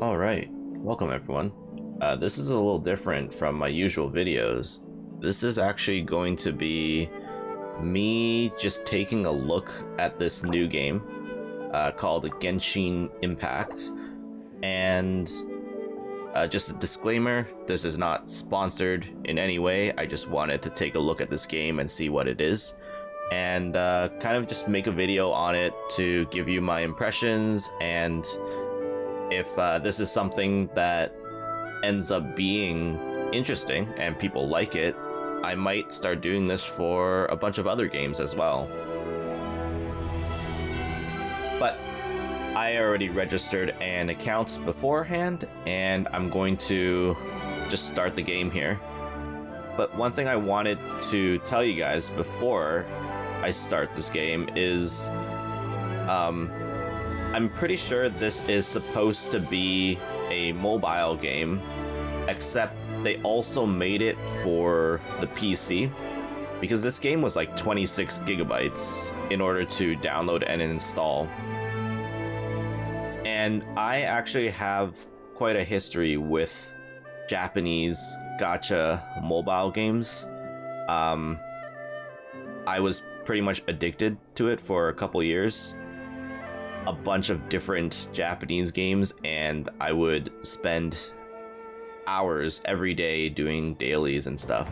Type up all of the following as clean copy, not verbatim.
Alright, welcome everyone. This is a little different from my usual videos. This is actually going to be me just taking a look at this new game called Genshin Impact. And just a disclaimer, this is not sponsored in any way. I just wanted to take a look at this game and see what it is. And kind of just make a video on it to give you my impressions, and if this is something that ends up being interesting and people like it, I might start doing this for a bunch of other games as well. But I already registered an account beforehand, and I'm going to just start the game here. But one thing I wanted to tell you guys before I start this game is I'm pretty sure this is supposed to be a mobile game, except they also made it for the PC, because this game was like 26 gigabytes in order to download and install. And I actually have quite a history with Japanese gacha mobile games. I was pretty much addicted to it for a couple years. A bunch of different Japanese games, and I would spend hours every day doing dailies and stuff.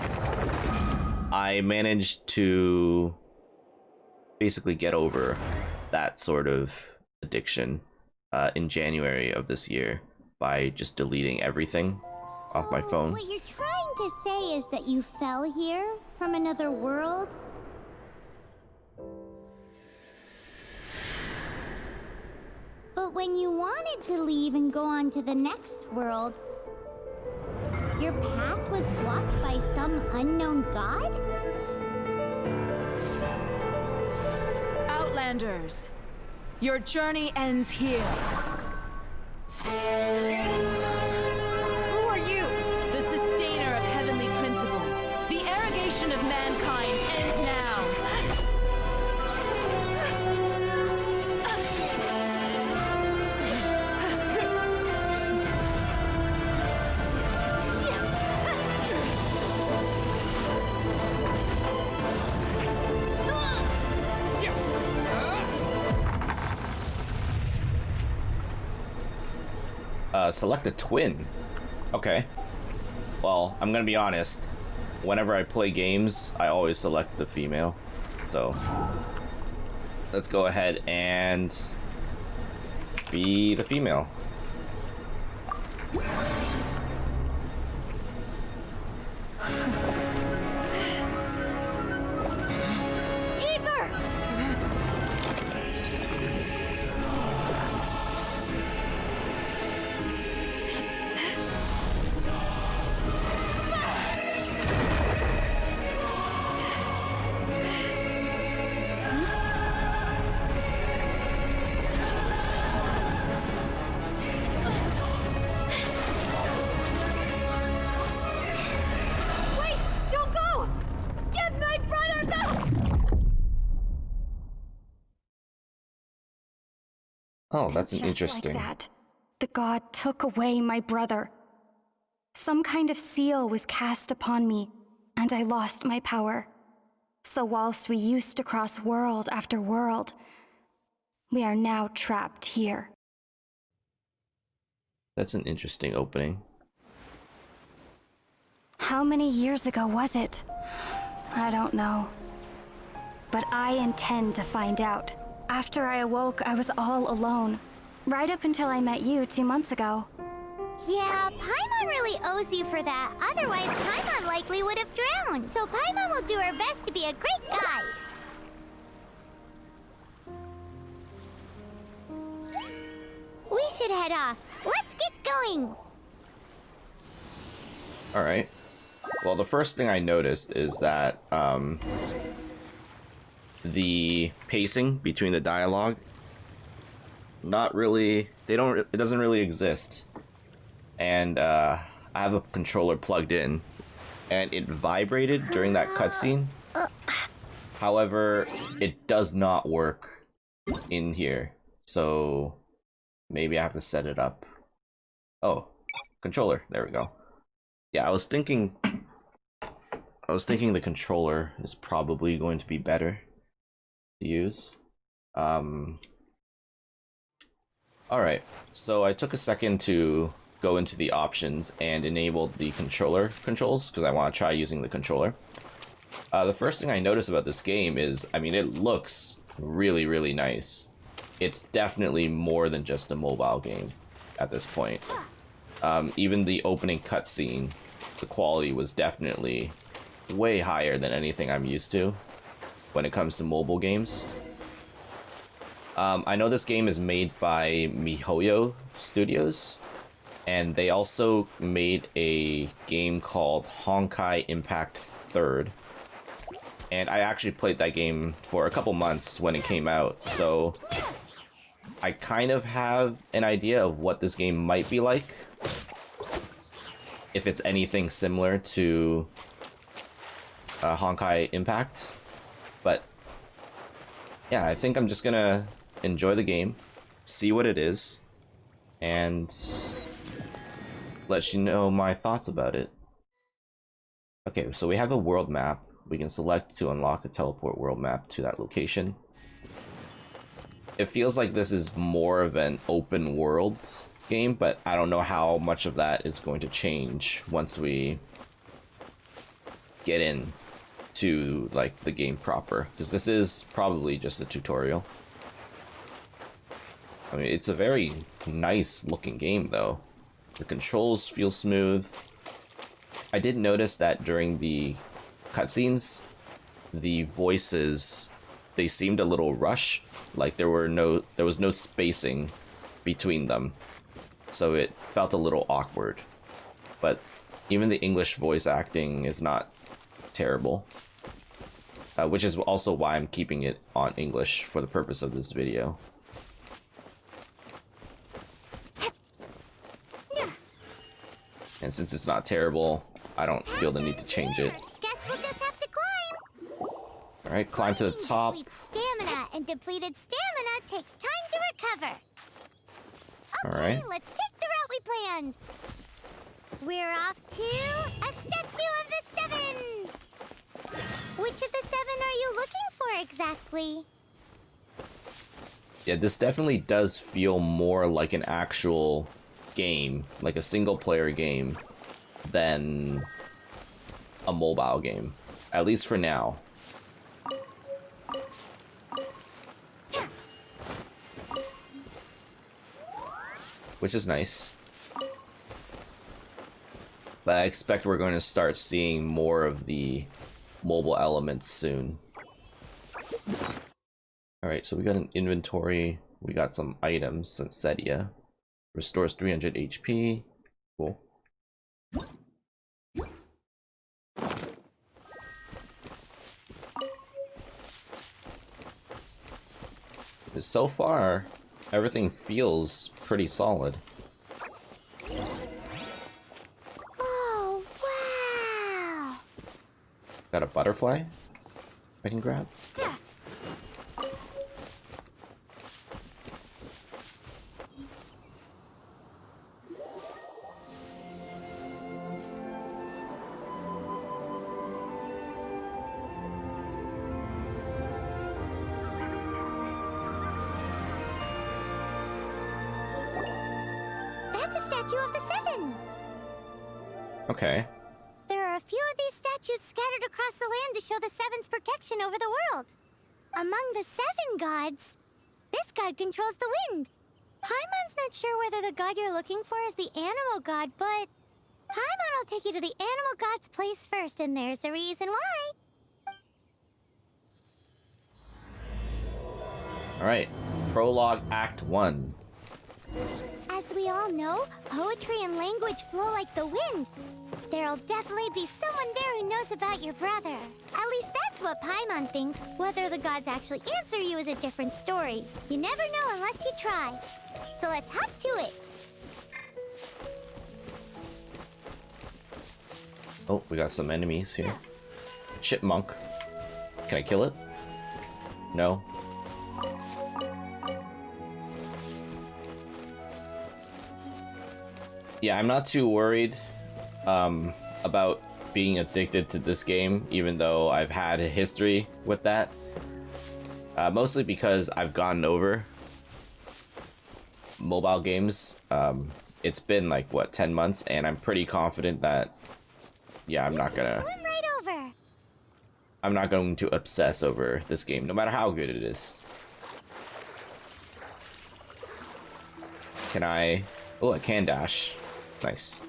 I managed to basically get over that sort of addiction in January of this year by just deleting everything off my phone. What you're trying to say is that you fell here from another world? But when you wanted to leave and go on to the next world, your path was blocked by some unknown god? Outlanders, your journey ends here. Who are you? The sustainer of heavenly principles. The arrogation of mankind ends now. Select a twin. Okay. Well, I'm gonna be honest. Whenever I play games, I always select the female. So, let's go ahead and be the female. Oh, that's an interesting. Like that, the god took away my brother. Some kind of seal was cast upon me, and I lost my power. So whilst we used to cross world after world, we are now trapped here. That's an interesting opening. How many years ago was it? I don't know. But I intend to find out. After I awoke, I was all alone. Right up until I met you 2 months ago. Yeah, Paimon really owes you for that. Otherwise, Paimon likely would have drowned. So Paimon will do her best to be a great guide. We should head off. Let's get going. Alright. Well, the first thing I noticed is that the pacing between the dialogue, it doesn't really exist. And I have a controller plugged in, and it vibrated during that cutscene. However, it does not work in here, so maybe I have to set it up Oh, controller. There we go. Yeah, I was thinking the controller is probably going to be better to use. Alright, so I took a second to go into the options and enabled the controller controls because I want to try using the controller. The first thing I noticed about this game is, I mean, it looks really, really nice. It's definitely more than just a mobile game at this point. Even the opening cutscene, the quality was definitely way higher than anything I'm used to when it comes to mobile games. I know this game is made by MiHoYo Studios, and they also made a game called Honkai Impact 3rd. And I actually played that game for a couple months when it came out, so I kind of have an idea of what this game might be like. If it's anything similar to Honkai Impact. But yeah, I think I'm just gonna enjoy the game, see what it is, and let you know my thoughts about it. Okay, so we have a world map. We can select to unlock a teleport world map to that location. It feels like this is more of an open world game, but I don't know how much of that is going to change once we get in to like the game proper, because this is probably just a tutorial. I mean, it's a very nice looking game though. The controls feel smooth. I did notice that during the cutscenes, the voices, they seemed a little rushed. Like there was no spacing between them, so it felt a little awkward. But even the English voice acting is not terrible, which is also why I'm keeping it on English for the purpose of this video. And since it's not terrible, I don't feel the need to change it. Guess we'll just have to climb. Alright, climb to the top. Stamina, and depleted stamina takes time to recover. Okay, Alright. let's take the route we planned. We're off to a statue of the seven. Which of the seven are you looking for exactly? Yeah, this definitely does feel more like an actual game, like a single player game, than a mobile game, at least for now. Which is nice. But I expect we're going to start seeing more of the mobile elements soon. Alright, so we got an inventory, we got some items, Sensetia. Restores 300 HP. Cool. So far, everything feels pretty solid. Oh, wow! Got a butterfly I can grab. That's a statue of the seven. Okay. There are a few of these statues scattered across the land to show the seven's protection over the world. Among the seven gods, this god controls the wind. Paimon's not sure whether the god you're looking for is the animal god, but Paimon will take you to the animal god's place first, and there's a reason why. Alright. Prologue Act One. As we all know, poetry and language flow like the wind. There'll definitely be someone there who knows about your brother. At least that's what Paimon thinks. Whether the gods actually answer you is a different story. You never know unless you try. So let's hop to it. Oh, we got some enemies here. Chipmunk. Can I kill it? No. Yeah, I'm not too worried about being addicted to this game, even though I've had a history with that. Mostly because I've gotten over mobile games. It's been like, what, 10 months, and I'm pretty confident that, yeah, I'm not gonna... Swim right over. I'm not going to obsess over this game, no matter how good it is. Can I... Oh, I can dash. Nice.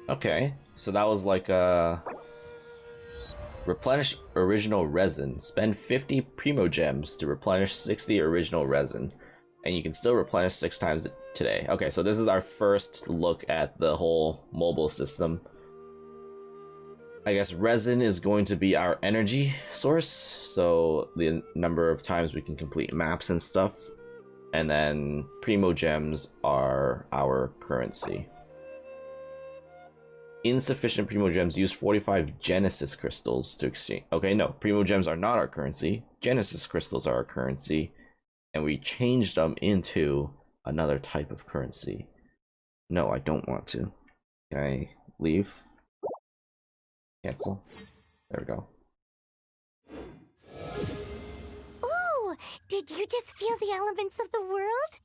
Okay, so that was like a replenish original resin. Spend 50 primo gems to replenish 60 original resin, and you can still replenish 6 times today. Okay, so this is our first look at the whole mobile system. I guess resin is going to be our energy source, so the number of times we can complete maps and stuff, and then primo gems are our currency. Insufficient primo gems, use 45 genesis crystals to exchange. Okay, no, primo gems are not our currency. Genesis crystals are our currency, and we changed them into another type of currency. No, I don't want to. Can I leave? Cancel. There we go. Ooh, did you just feel the elements of the world?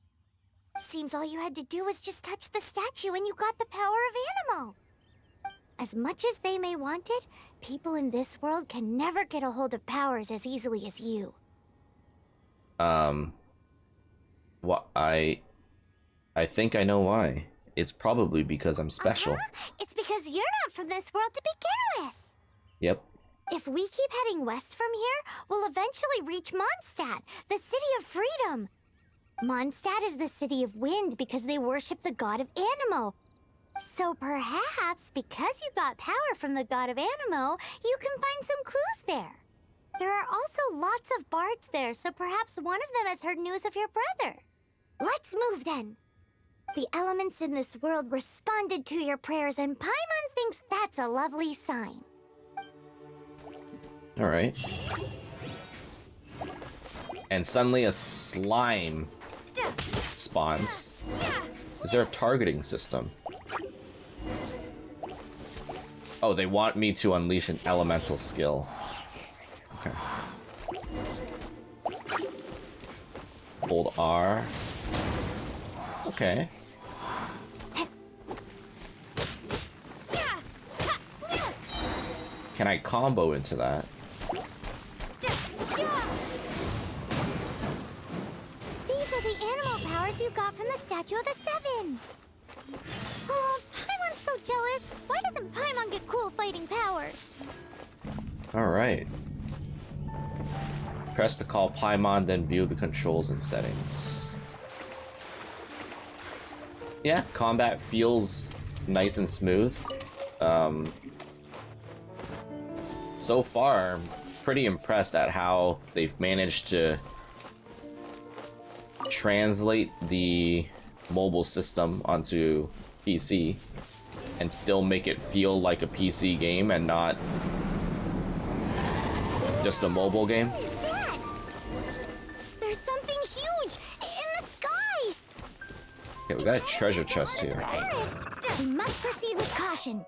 Seems all you had to do was just touch the statue and you got the power of Animo. As much as they may want it, people in this world can never get a hold of powers as easily as you. What I think I know why. It's probably because I'm special. It's because you're not from this world to begin with. Yep. If we keep heading west from here, we'll eventually reach Mondstadt, the city of freedom. Mondstadt is the city of wind because they worship the god of Animo. So perhaps, because you got power from the god of Animo, you can find some clues there. There are also lots of bards there, so perhaps one of them has heard news of your brother. Let's move then. The elements in this world responded to your prayers, and Paimon thinks that's a lovely sign. Alright. And suddenly a slime spawns. Is there a targeting system? Oh, they want me to unleash an elemental skill. Okay. Hold R. Okay. Can I combo into that? These are the animal powers you got from the Statue of the Seven. Oh, Paimon's so jealous. Why doesn't Paimon get cool fighting powers? Alright. Press to call Paimon, then view the controls and settings. Yeah, combat feels nice and smooth. So far, I'm pretty impressed at how they've managed to translate the mobile system onto PC and still make it feel like a PC game and not just a mobile game. What is that? There's something huge in the sky. Okay, we got a treasure chest here. First, we must proceed with caution.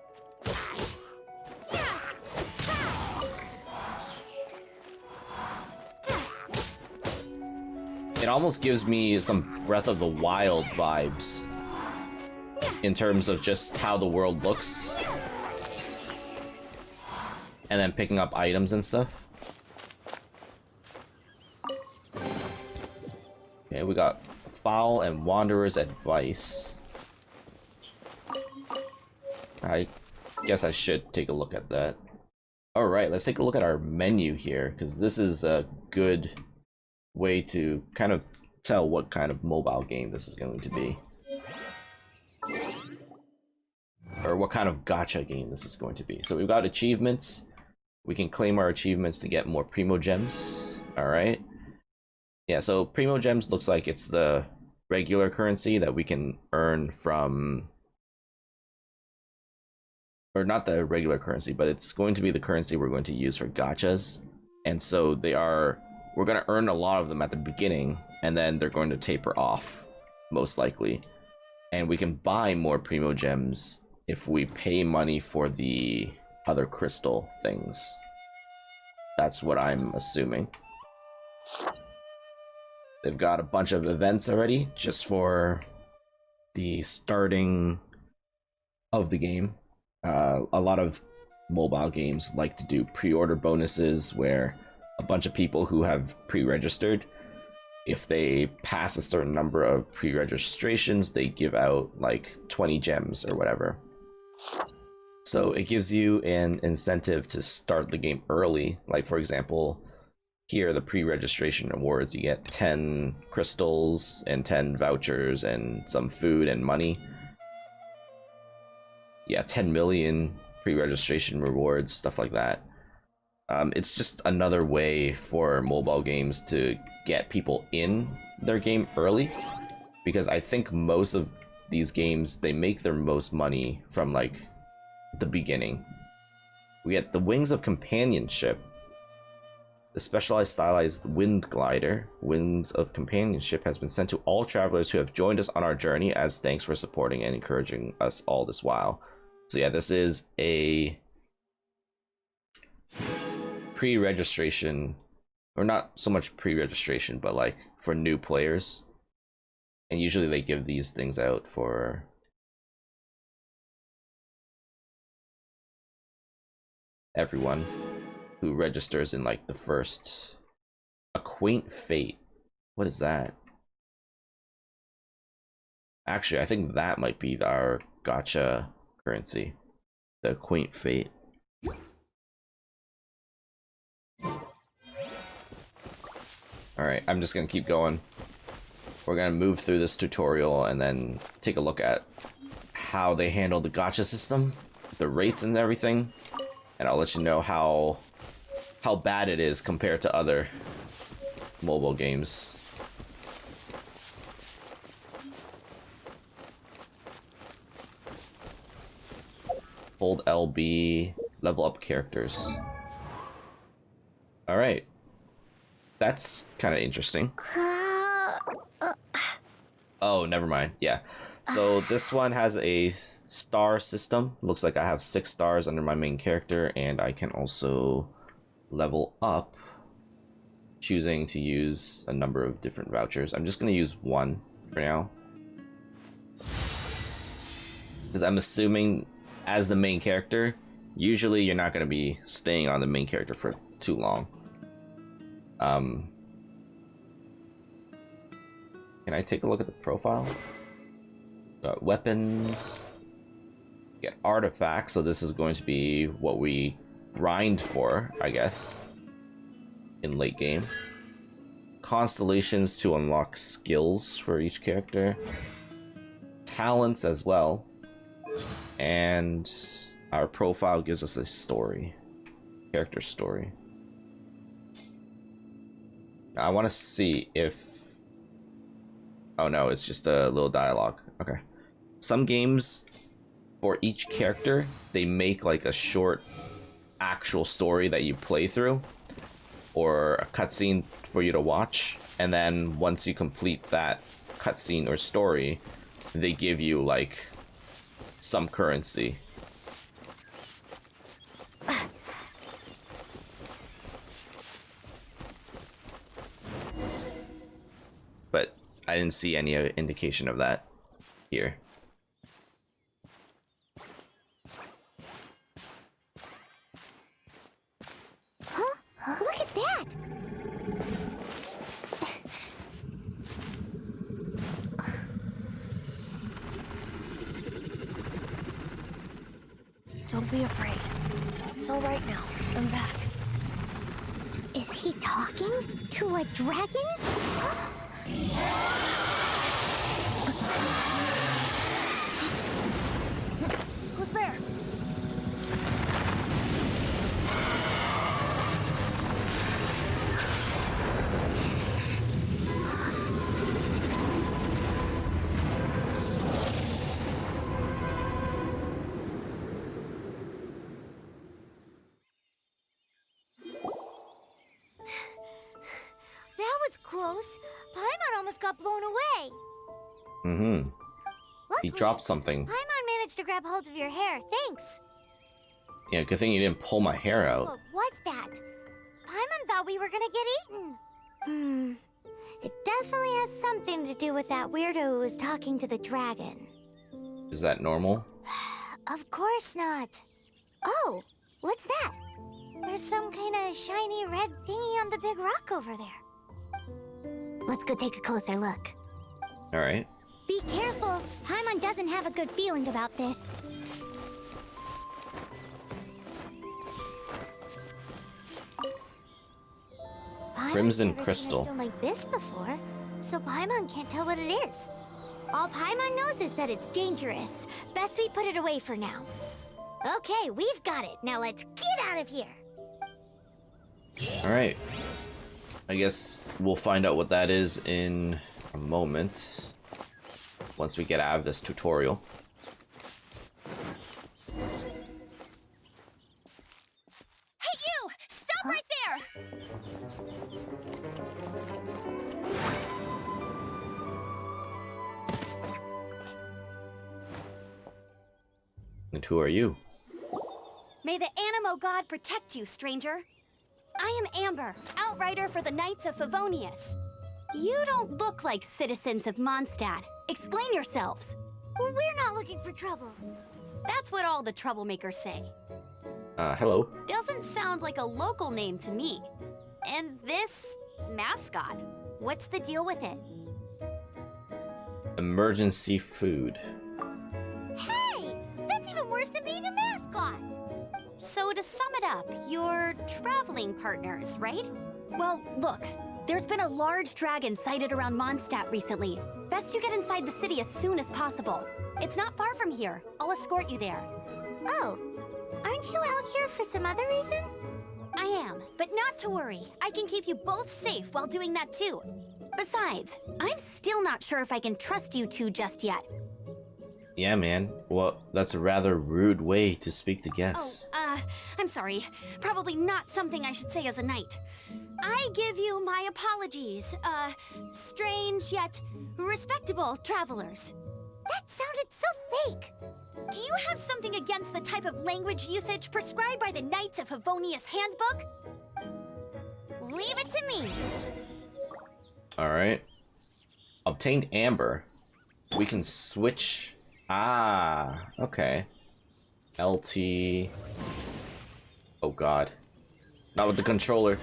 It almost gives me some Breath of the Wild vibes in terms of just how the world looks and then picking up items and stuff. Okay, we got Foul and Wanderer's Advice. I guess I should take a look at that. Alright, let's take a look at our menu here, because this is a good way to kind of tell what kind of mobile game this is going to be. Or what kind of gacha game this is going to be. So we've got achievements. We can claim our achievements to get more Primo Gems. Alright. Yeah, so Primo Gems looks like it's the regular currency that we can earn from... Or not the regular currency, but it's going to be the currency we're going to use for gachas. And so we're going to earn a lot of them at the beginning, and then they're going to taper off, most likely. And we can buy more Primo Gems if we pay money for the other crystal things. That's what I'm assuming. They've got a bunch of events already, just for the starting of the game. A lot of mobile games like to do pre-order bonuses where a bunch of people who have pre-registered, if they pass a certain number of pre-registrations, they give out like 20 gems or whatever. So it gives you an incentive to start the game early. Like, for example, here, the pre-registration rewards, you get 10 crystals and 10 vouchers and some food and money. Yeah, 10 million pre-registration rewards, stuff like that. It's just another way for mobile games to get people in their game early, because I think most of these games, they make their most money from like the beginning. We get the Wings of Companionship, the specialized stylized wind glider. Wings of Companionship has been sent to all travelers who have joined us on our journey as thanks for supporting and encouraging us all this while. So yeah, this is a pre-registration, or not so much pre-registration, but like for new players. And usually they give these things out for everyone who registers in like the first. A Quaint Fate. What is that? Actually, I think that might be our gacha currency. The Quaint Fate. Alright, I'm just gonna keep going. We're gonna move through this tutorial and then take a look at how they handle the gacha system, the rates and everything, and I'll let you know how bad it is compared to other mobile games. Hold LB, level up characters. Alright. That's kind of interesting. Oh, never mind. Yeah. So this one has a star system. Looks like I have 6 stars under my main character, and I can also level up, choosing to use a number of different vouchers. I'm just going to use one for now, because I'm assuming as the main character, usually you're not going to be staying on the main character for too long. Can I take a look at the profile? Got weapons. Get artifacts, so this is going to be what we grind for, I guess, in late game. Constellations to unlock skills for each character. Talents as well. And our profile gives us a story. Character story. Now, I want to see if... Oh no, it's just a little dialogue. Okay. Some games, for each character, they make like a short actual story that you play through, or a cutscene for you to watch, and then once you complete that cutscene or story, they give you like some currency. But I didn't see any indication of that here. Huh? Look at that! Don't be afraid. It's all right now. I'm back. Is he talking to a dragon? Who's there? That was close. Paimon almost got blown away. Mm-hmm. He Luckily, dropped something. Paimon managed to grab hold of your hair. Thanks. Yeah, good thing you didn't pull my hair out. What was that? Paimon thought we were gonna get eaten. It definitely has something to do with that weirdo who was talking to the dragon. Is that normal? Of course not. Oh, what's that? There's some kind of shiny red thingy on the big rock over there. Let's go take a closer look. Alright. Be careful. Paimon doesn't have a good feeling about this. Paimon's Crimson never seen a crystal. stone like this before, so Paimon can't tell what it is. All Paimon knows is that it's dangerous. Best we put it away for now. Okay, we've got it. Now let's get out of here. Alright. I guess we'll find out what that is in a moment. Once we get out of this tutorial. Hey, you! Stop right there! And who are you? May the Animo God protect you, stranger. I am Amber, outrider for the Knights of Favonius. You don't look like citizens of Mondstadt. Explain yourselves. We're not looking for trouble. That's what all the troublemakers say. Hello. Doesn't sound like a local name to me. And this mascot, what's the deal with it? Emergency food. Hey, that's even worse than being a mascot. So to sum it up, you're traveling partners, right? Well, look, there's been a large dragon sighted around Mondstadt recently. Best you get inside the city as soon as possible. It's not far from here. I'll escort you there. Oh, aren't you out here for some other reason? I am, but not to worry. I can keep you both safe while doing that too. Besides, I'm still not sure if I can trust you two just yet. Yeah, man. Well, that's a rather rude way to speak to guests. I'm sorry. Probably not something I should say as a knight. I give you my apologies, strange yet respectable travelers. That sounded so fake. Do you have something against the type of language usage prescribed by the Knights of Favonius Handbook? Leave it to me. Alright. Obtained amber. We can switch. Ah, okay. LT. Oh god. Not with the controller.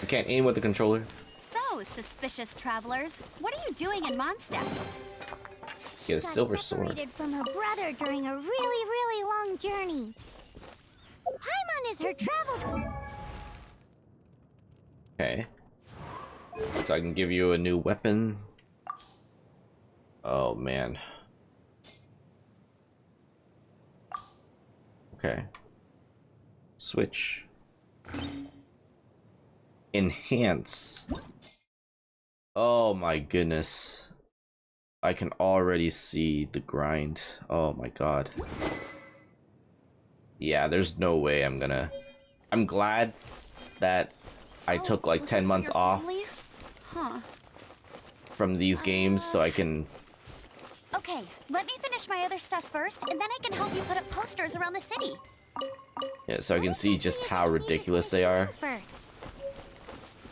I can't aim with the controller. So, suspicious travelers, what are you doing in Mondstadt? Get a Got silver sword. separated from her brother during a really long journey. Paimon is her travel. Okay. So I can give you a new weapon. Oh man. Okay. Switch. Enhance. Oh my goodness. I can already see the grind. Oh my god. Yeah, there's no way I'm gonna... I'm glad that I took like 10 months off Huh. from these games so I can... Okay, let me finish my other stuff first, and then I can help you put up posters around the city. Yeah, so I can see just how ridiculous they are. First.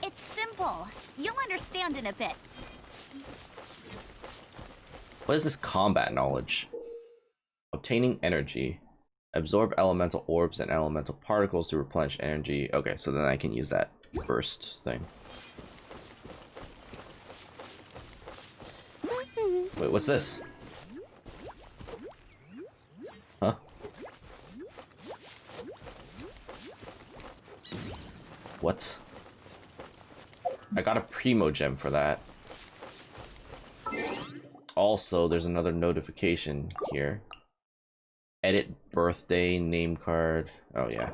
It's simple. You'll understand in a bit. What is this combat knowledge? Obtaining energy. Absorb elemental orbs and elemental particles to replenish energy. Okay, so then I can use that burst thing. Wait, what's this? Huh? What? I got a primo gem for that. also, there's another notification here. Edit birthday name card. Oh yeah.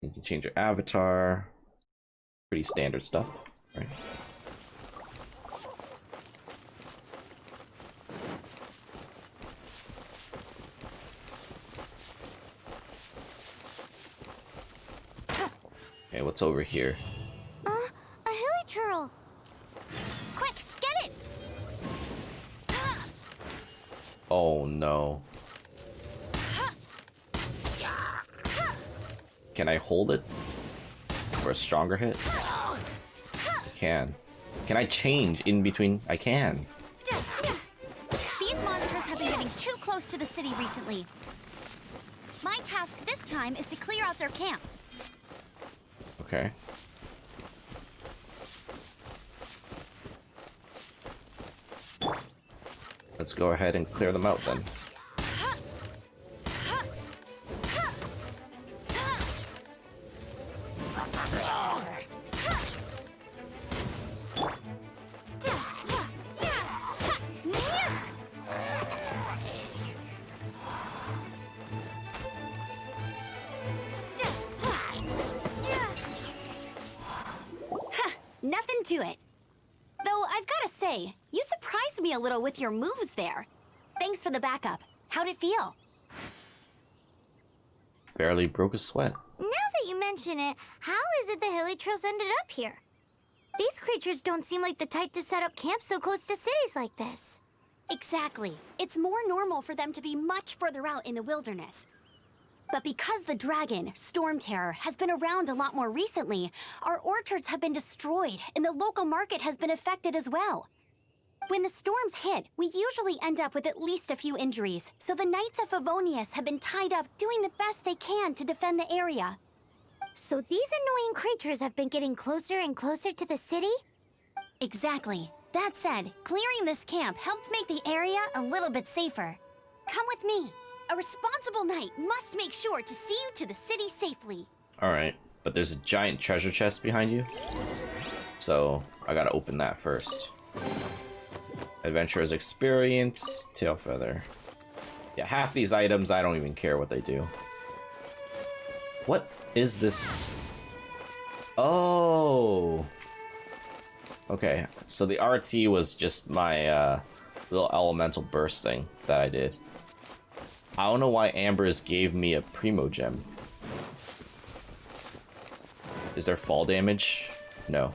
You can change your avatar. Pretty standard stuff, right? Okay, what's over here? A hilichurl. Quick, get it! Oh no. Can I hold it for a stronger hit? I can. Can I change in between? I can. These monsters have been getting too close to the city recently. My task this time is to clear out their camp. Okay. Let's go ahead and clear them out then. Nothing to it. Though I've gotta say, you surprised me a little with your moves there. Thanks for the backup. How'd it feel? Barely broke a sweat. Now that you mention it, how is it the hilichurls ended up here? These creatures don't seem like the type to set up camp so close to cities like this. Exactly. It's more normal for them to be much further out in the wilderness. But because the dragon, Storm Terror, has been around a lot more recently, our orchards have been destroyed and the local market has been affected as well. When the storms hit, we usually end up with at least a few injuries, so the Knights of Favonius have been tied up doing the best they can to defend the area. So these annoying creatures have been getting closer and closer to the city? Exactly. That said, clearing this camp helped make the area a little bit safer. Come with me. A responsible knight must make sure to see you to the city safely. Alright, but there's a giant treasure chest behind you. So, I gotta open that first. Adventurer's experience, tail feather. Yeah, half these items, I don't even care what they do. What is this? Oh! Okay, so the RT was just my little elemental burst thing that I did. I don't know why Amber's gave me a Primo Gem. Is there fall damage? No.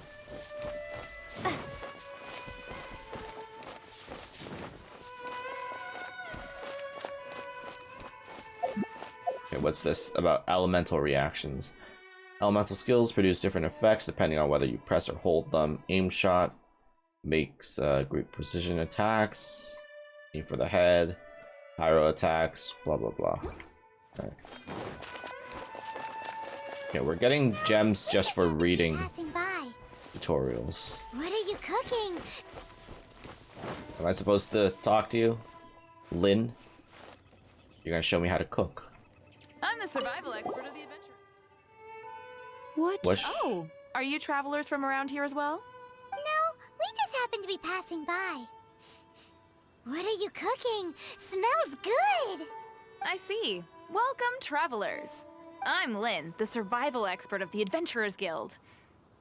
Okay, what's this about elemental reactions? Elemental skills produce different effects depending on whether you press or hold them. Aim shot makes great precision attacks. Aim for the head. Pyro attacks, blah blah blah. Okay. Okay, we're getting gems just for reading Passing by. tutorials. What are you cooking? Am I supposed to talk to you? Lynn? You're gonna show me how to cook. I'm the survival expert of the adventure. What? Oh, are you travelers from around here as well? No, we just happen to be passing by. What are you cooking? Smells good! I see. Welcome, travelers. I'm Lynn, the survival expert of the Adventurers Guild.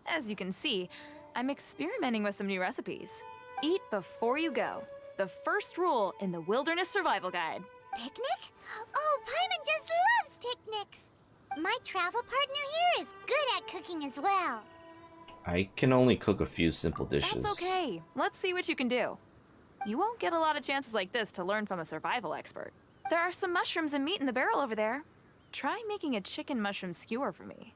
As you can see, I'm experimenting with some new recipes. Eat before you go. The first rule in the Wilderness Survival Guide. Picnic? Oh, Paimon just loves picnics! My travel partner here is good at cooking as well. I can only cook a few simple dishes. That's okay. Let's see what you can do. You won't get a lot of chances like this to learn from a survival expert. There are some mushrooms and meat in the barrel over there. Try making a chicken mushroom skewer for me.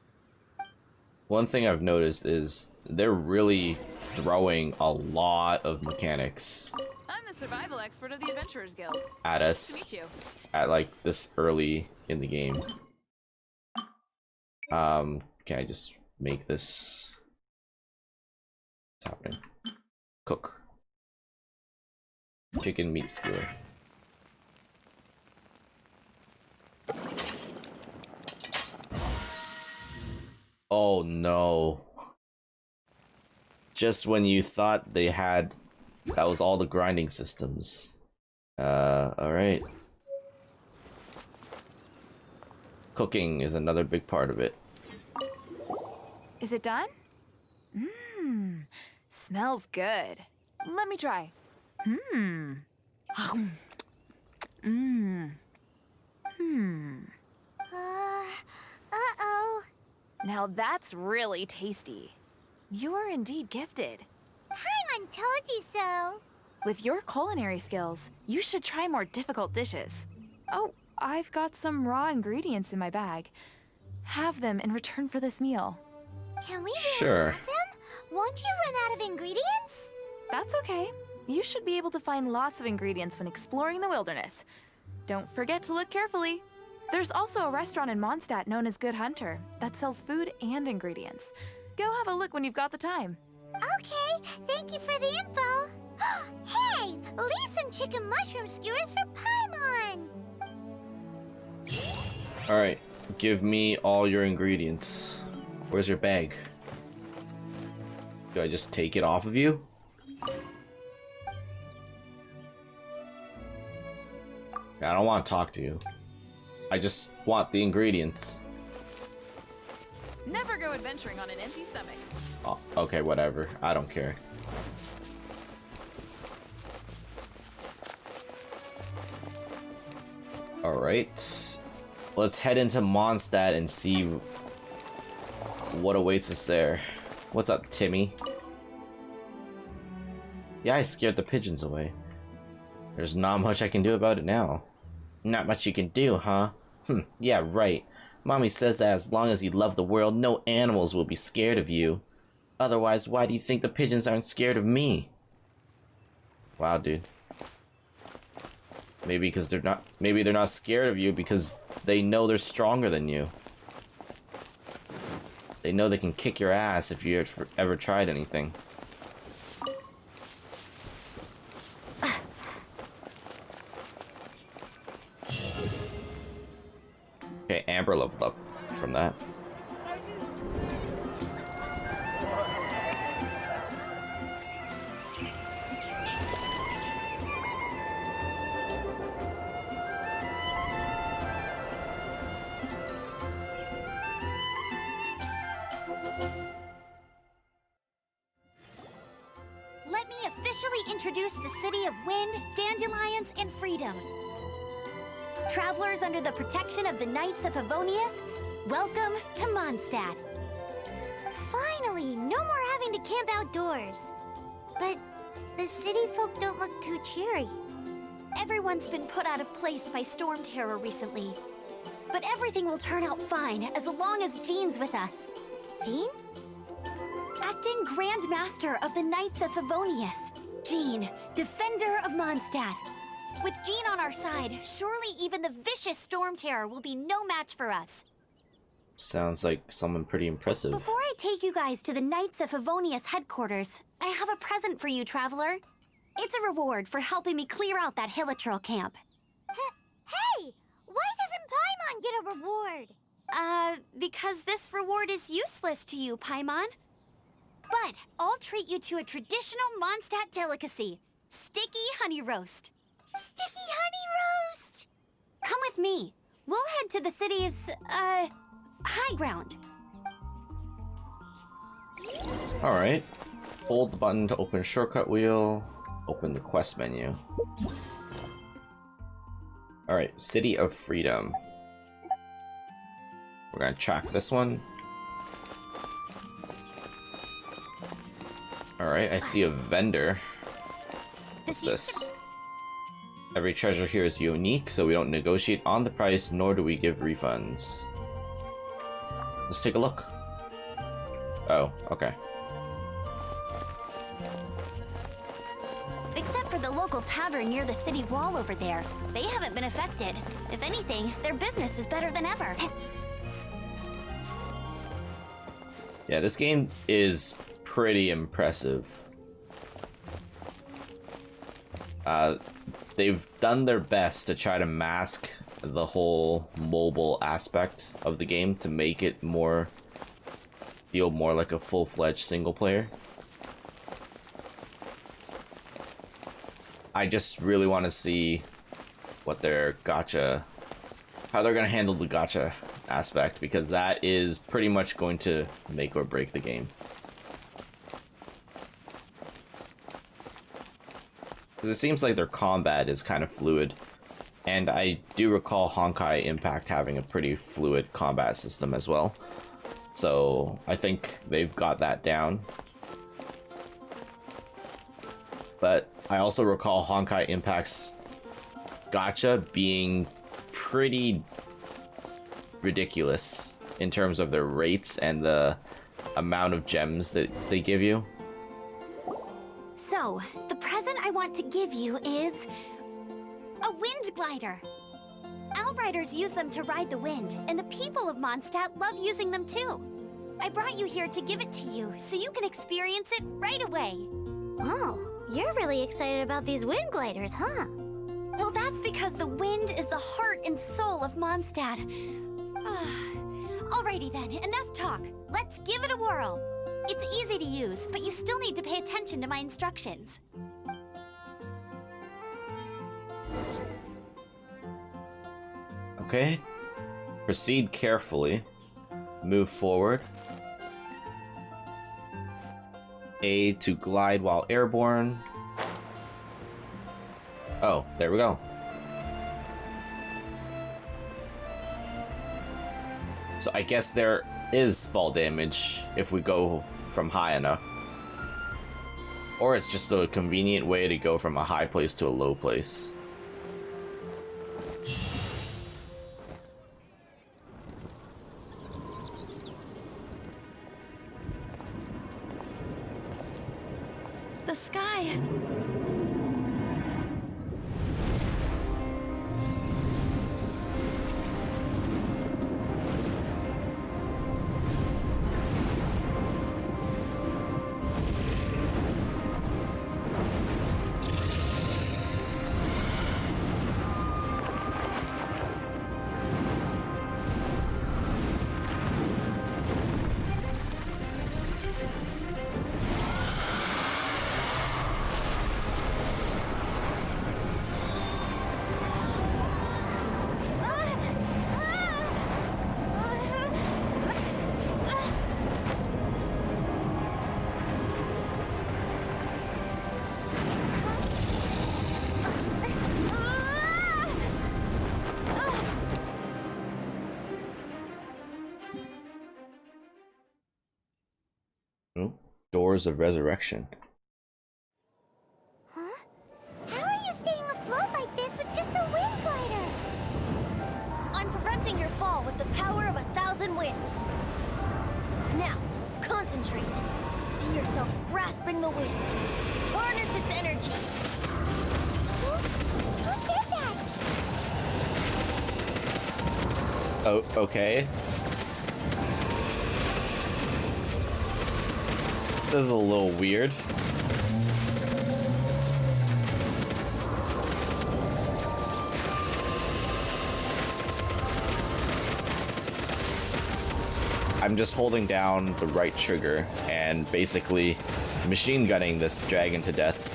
One thing I've noticed is they're really throwing a lot of mechanics I'm the survival expert of the Adventurers Guild. at Nice to us meet you. at like this early in the game. Can I just make this? What's happening? Cook. Chicken meat skewer. Oh no. Just when you thought they had That was all the grinding systems. Alright. Cooking is another big part of it. Is it done? Mmm, smells good. Let me try. Mmm. Mmm. Hmm. Uh-oh. Now that's really tasty. You're indeed gifted. Paimon told you so. With your culinary skills, you should try more difficult dishes. Oh, I've got some raw ingredients in my bag. Have them in return for this meal. Can we really Sure. have them? Won't you run out of ingredients? That's okay. You should be able to find lots of ingredients when exploring the wilderness. Don't forget to look carefully. There's also a restaurant in Mondstadt known as Good Hunter that sells food and ingredients. Go have a look when you've got the time. Okay, thank you for the info. Hey, leave some chicken mushroom skewers for Paimon. Alright, give me all your ingredients. Where's your bag? Do I just take it off of you? I don't want to talk to you. I just want the ingredients. Never go adventuring on an empty stomach. Oh, okay, whatever. I don't care. Alright. Let's head into Mondstadt and see what awaits us there. What's up, Timmy? Yeah, I scared the pigeons away. There's not much I can do about it now. Not much you can do, huh? Yeah, right. Mommy says that as long as you love the world, no animals will be scared of you. Otherwise, why do you think the pigeons aren't scared of me? Wow, dude. Maybe they're not scared of you because they know they're stronger than you. They know they can kick your ass if you ever tried anything. Okay, Amber leveled up from that. Let me officially introduce the city of wind, dandelions, and freedom. Travelers under the protection of the Knights of Favonius, welcome to Mondstadt. Finally, no more having to camp outdoors. But the city folk don't look too cheery. Everyone's been put out of place by storm terror recently. But everything will turn out fine as long as Jean's with us. Jean? Acting Grand Master of the Knights of Favonius. Jean, Defender of Mondstadt. With Jean on our side, surely even the vicious storm terror will be no match for us. Sounds like someone pretty impressive. Before I take you guys to the Knights of Favonius headquarters, I have a present for you, Traveler. It's a reward for helping me clear out that Hilitril camp. Hey! Why doesn't Paimon get a reward? Because this reward is useless to you, Paimon. But I'll treat you to a traditional Mondstadt delicacy, sticky honey roast. Sticky honey roast! Come with me. We'll head to the city's, high ground. Alright. Hold the button to open shortcut wheel. Open the quest menu. Alright, City of Freedom. We're gonna track this one. Alright, I see a vendor. What's this? Every treasure here is unique, so we don't negotiate on the price, nor do we give refunds. Let's take a look. Oh, okay. Except for the local tavern near the city wall over there. They haven't been affected. If anything, their business is better than ever. Yeah, this game is pretty impressive. They've done their best to try to mask the whole mobile aspect of the game to make it feel more like a full-fledged single player. I just really want to see what their gacha, how they're going to handle the gacha aspect, because that is pretty much going to make or break the game. Because it seems like their combat is kind of fluid, and I do recall Honkai Impact having a pretty fluid combat system as well. So I think they've got that down. But I also recall Honkai Impact's gacha being pretty ridiculous in terms of their rates and the amount of gems that they give you. So, the present I want to give you is a wind glider. Outriders use them to ride the wind, and the people of Mondstadt love using them too. I brought you here to give it to you, so you can experience it right away. Oh, you're really excited about these wind gliders, huh? Well, that's because the wind is the heart and soul of Mondstadt. Alrighty then, enough talk. Let's give it a whirl. It's easy to use, but you still need to pay attention to my instructions. Okay. Proceed carefully. Move forward. A to glide while airborne. Oh, there we go. So I guess there is fall damage if we go from high enough. Or it's just a convenient way to go from a high place to a low place. The sky. Doors of Resurrection. Huh? How are you staying afloat like this with just a wind glider? I'm preventing your fall with the power of 1,000 winds. Now, concentrate. See yourself grasping the wind. Harness its energy. Who said that? Oh, okay. This is a little weird. I'm just holding down the right trigger and basically machine gunning this dragon to death.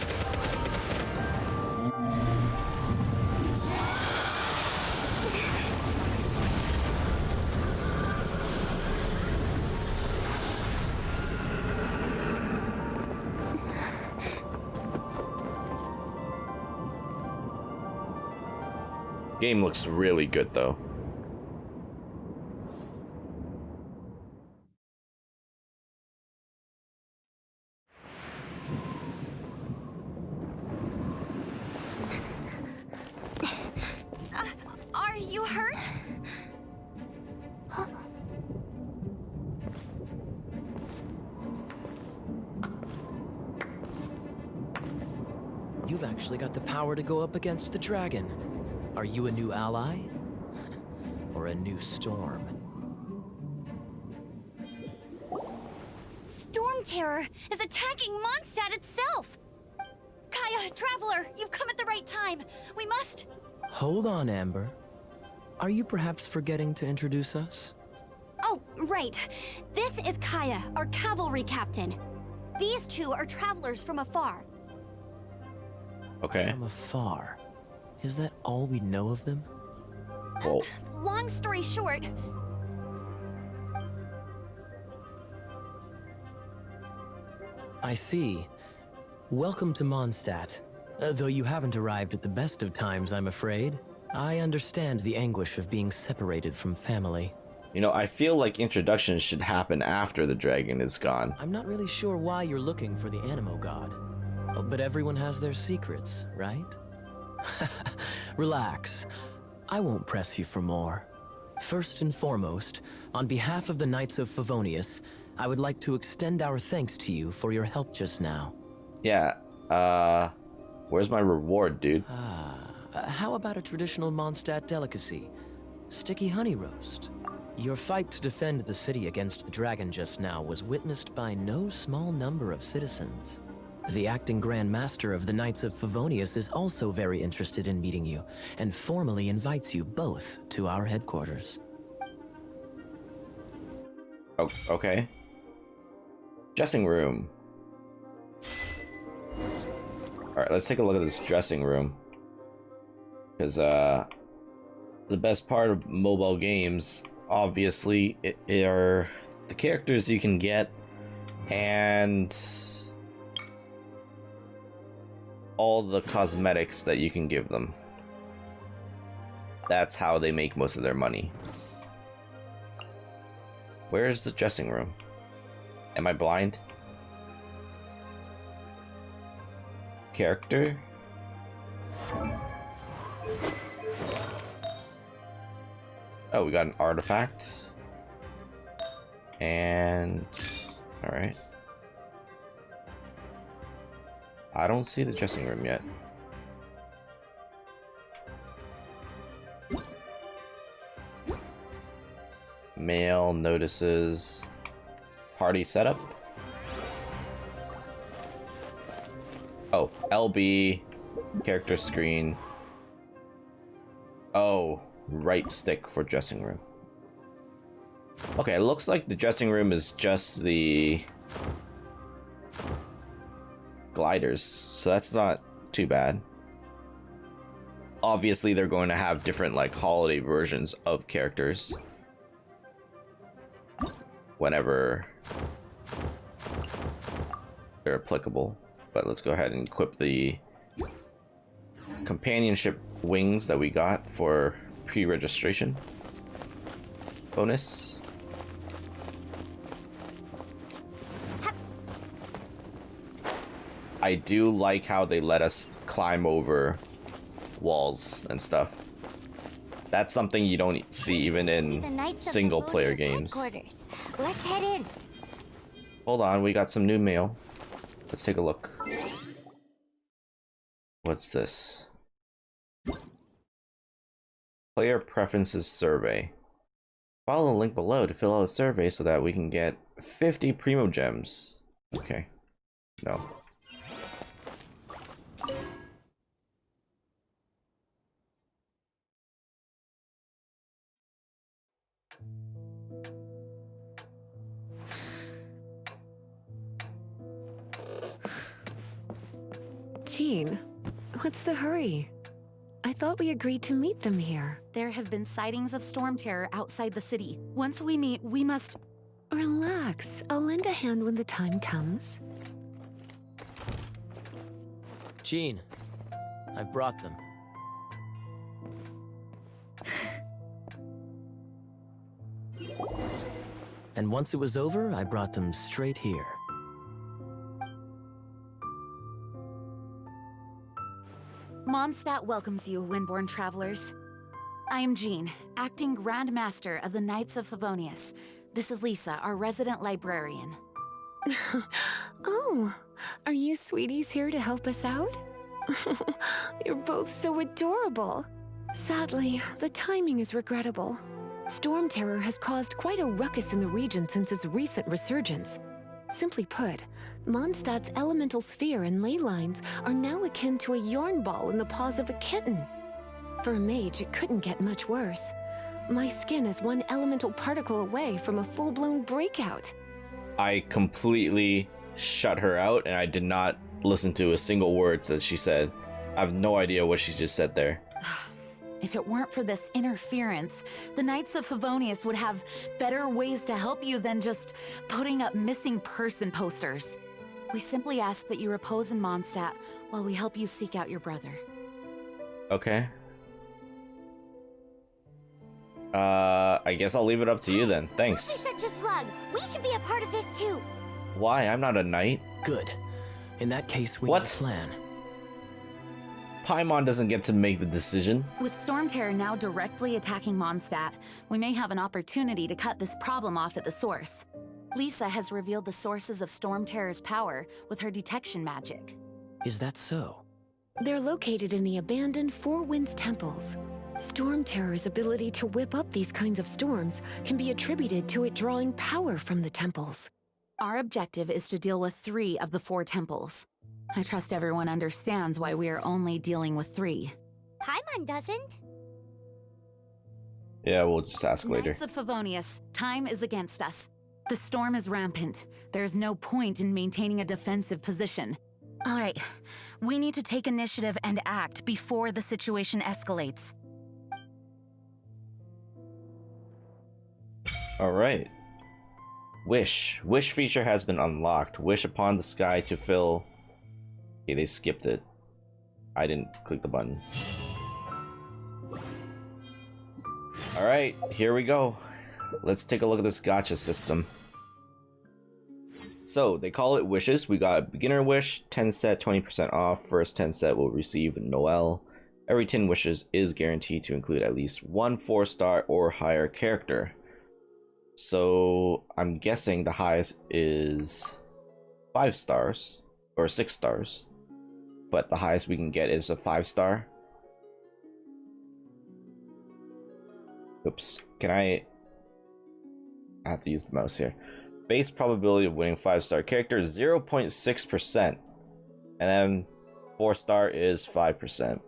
Game looks really good though. Are you hurt? You've actually got the power to go up against the dragon. Are you a new ally? Or a new storm? Storm Terror is attacking Mondstadt itself! Kaya, Traveler, you've come at the right time. We must... Hold on, Amber. Are you perhaps forgetting to introduce us? Oh, right. This is Kaya, our cavalry captain. These two are travelers from afar. Okay. From afar. Is that all we know of them? Well, Long story short, I see. Welcome to Mondstadt. Though you haven't arrived at the best of times, I'm afraid. I understand the anguish of being separated from family. you know, I feel like introductions should happen after the dragon is gone. I'm not really sure why you're looking for the Animo God. But everyone has their secrets, right? Relax. I won't press you for more. First and foremost, on behalf of the Knights of Favonius, I would like to extend our thanks to you for your help just now. Yeah, where's my reward, dude? How about a traditional Mondstadt delicacy? Sticky honey roast. Your fight to defend the city against the dragon just now was witnessed by no small number of citizens. The acting Grand Master of the Knights of Favonius is also very interested in meeting you, and formally invites you both to our headquarters. Oh, okay. Dressing room. Alright, let's take a look at this dressing room. Because, the best part of mobile games, obviously, are the characters you can get, and all the cosmetics that you can give them. That's how they make most of their money. Where's the dressing room? Am I blind? Character? Oh, we got an artifact. And... alright. I don't see the dressing room yet. Mail, notices, party setup. Oh, LB, character screen. Oh, right stick for dressing room. Okay, it looks like the dressing room is just the gliders, so that's not too bad. Obviously, they're going to have different, like, holiday versions of characters whenever they're applicable. But let's go ahead and equip the companionship wings that we got for pre-registration bonus. I do like how they let us climb over walls and stuff. That's something you don't see even in single-player games. Let's head in. Hold on, we got some new mail. Let's take a look. What's this? Player Preferences Survey. Follow the link below to fill out the survey so that we can get 50 Primo Gems. Okay. No. Jean, what's the hurry? I thought we agreed to meet them here. there have been sightings of storm terror outside the city. Once we meet, we must... Relax. I'll lend a hand when the time comes. Jean, I've brought them. And once it was over, I brought them straight here. Mondstadt welcomes you, Windborn travelers. I am Jean, acting Grand Master of the Knights of Favonius. This is Lisa, our resident librarian. Oh, are you sweeties here to help us out? You're both so adorable. Sadly, the timing is regrettable. Storm terror has caused quite a ruckus in the region since its recent resurgence. Simply put, Mondstadt's elemental sphere and ley lines are now akin to a yarn ball in the paws of a kitten. For a mage, it couldn't get much worse. My skin is one elemental particle away from a full-blown breakout. I completely shut her out, and I did not listen to a single word that she said. I have no idea what she just said there. If it weren't for this interference, the Knights of Favonius would have better ways to help you than just putting up missing person posters. We simply ask that you repose in Mondstadt while we help you seek out your brother. Okay. I guess I'll leave it up to you then. Thanks. Don't be such a slug. We should be a part of this too. Why? I'm not a knight. Good. In that case, we What? need a plan. Paimon doesn't get to make the decision. With Storm Terror now directly attacking Mondstadt, we may have an opportunity to cut this problem off at the source. Lisa has revealed the sources of Storm Terror's power with her detection magic. Is that so? They're located in the abandoned Four Winds temples. Storm Terror's ability to whip up these kinds of storms can be attributed to it drawing power from the temples. Our objective is to deal with 3 of the 4 temples. I trust everyone understands why we are only dealing with 3. Paimon doesn't. Yeah, we'll just ask later. Knights of Favonius, time is against us. The storm is rampant. There's no point in maintaining a defensive position. All right, we need to take initiative and act before the situation escalates. Alright. Wish. Wish feature has been unlocked. Wish upon the sky to fill... Okay, they skipped it. I didn't click the button. Alright, here we go. Let's take a look at this gacha system. So, they call it wishes. We got a beginner wish, 10 set, 20% off. First 10 set will receive Noel. Every 10 wishes is guaranteed to include at least 1 4-star or higher character. So, I'm guessing the highest is 5 stars or 6 stars. But the highest we can get is a 5-star. Oops, can I have to use the mouse here. Base probability of winning 5-star character is 0.6%. And then 4-star is 5%.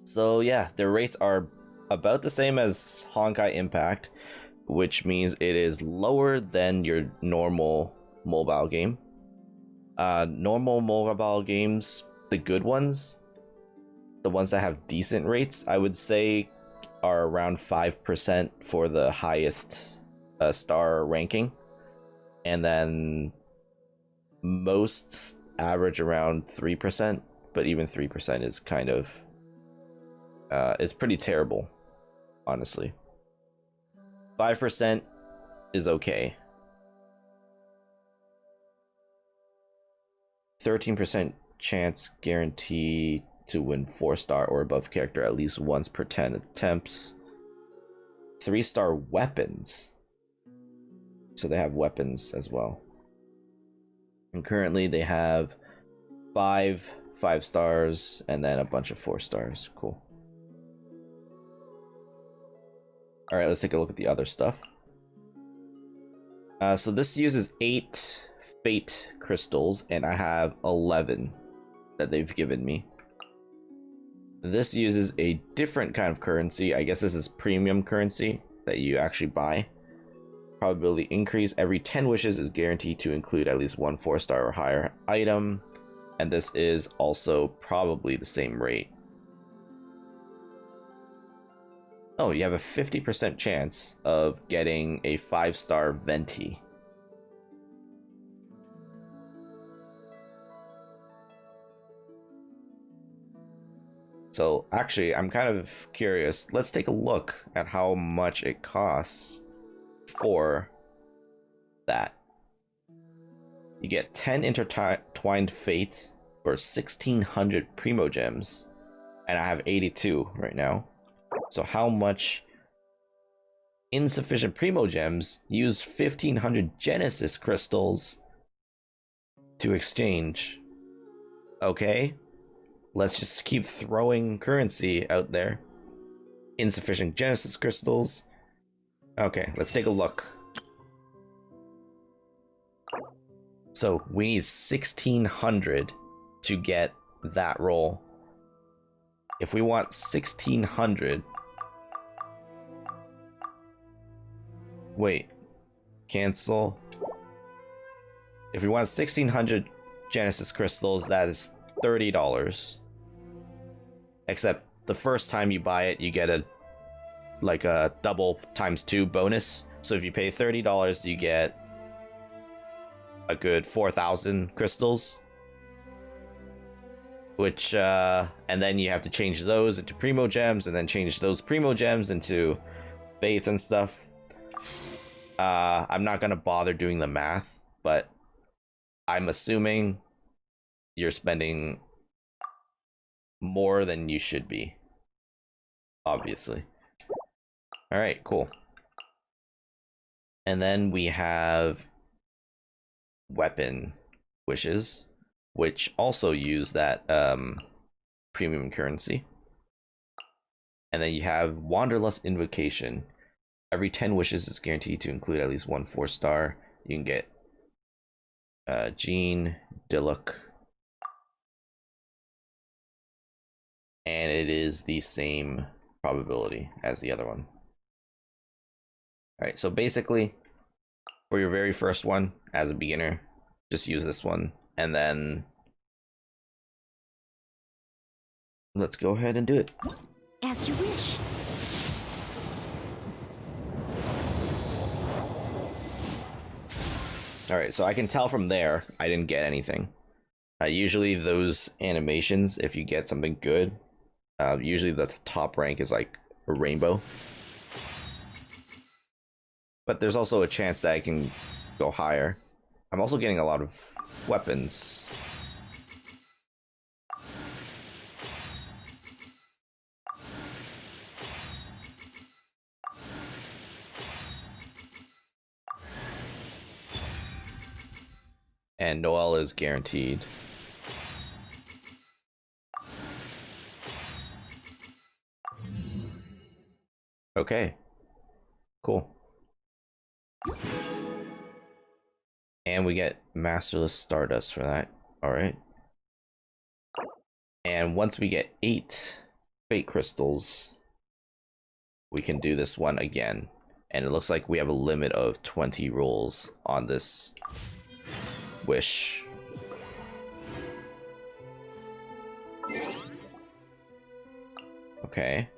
So yeah, their rates are about the same as Honkai Impact, which means it is lower than your normal mobile game. Normal mobile games, the good ones, the ones that have decent rates, I would say are around 5% for the highest star ranking. And then most average around 3%, but even 3% is kind of is pretty terrible, honestly. 5% is okay. 13% chance guarantee to win 4-star or above character at least once per 10 attempts. 3-star weapons. So they have weapons as well. And currently they have 5 5-stars and then a bunch of 4-stars. Cool. Alright, let's take a look at the other stuff. So this uses 8 fate crystals, and I have 11 that they've given me. This uses a different kind of currency. I guess this is premium currency that you actually buy. Probability increase. Every 10 wishes is guaranteed to include at least 1 4-star or higher item. And this is also probably the same rate. Oh, you have a 50% chance of getting a 5-star Venti. So actually, I'm kind of curious. Let's take a look at how much it costs for that. You get 10 intertwined fates for 1600 primo gems, and I have 82 right now. So how much insufficient primo gems use 1500 Genesis crystals to exchange? Okay, let's just keep throwing currency out there. Insufficient Genesis crystals. Okay, let's take a look. So we need 1600 to get that roll. If we want 1600... Wait. Cancel. If we want 1600 Genesis crystals, that is $30. except the first time you buy it, you get a double ×2 bonus. So if you pay $30, you get a good 4,000 crystals, which and then you have to change those into primo gems, and then change those primo gems into faith and stuff. I'm not gonna bother doing the math, but I'm assuming you're spending more than you should be, obviously. All right, cool. And then we have weapon wishes, which also use that premium currency. And then you have Wanderlust Invocation. Every 10 wishes is guaranteed to include at least one 4-star. You can get Jean, Diluc, and it is the same probability as the other one. Alright, so basically, for your very first one, as a beginner, just use this one, and then let's go ahead and do it. As you wish. Alright, so I can tell from there, I didn't get anything. Usually those animations, if you get something good, usually the top rank is like a rainbow. But there's also a chance that I can go higher. I'm also getting a lot of weapons. And Noelle is guaranteed. Okay. Cool. And we get Masterless Stardust for that. Alright. And once we get 8 Fate Crystals, we can do this one again. And it looks like we have a limit of 20 rolls on this wish. Okay.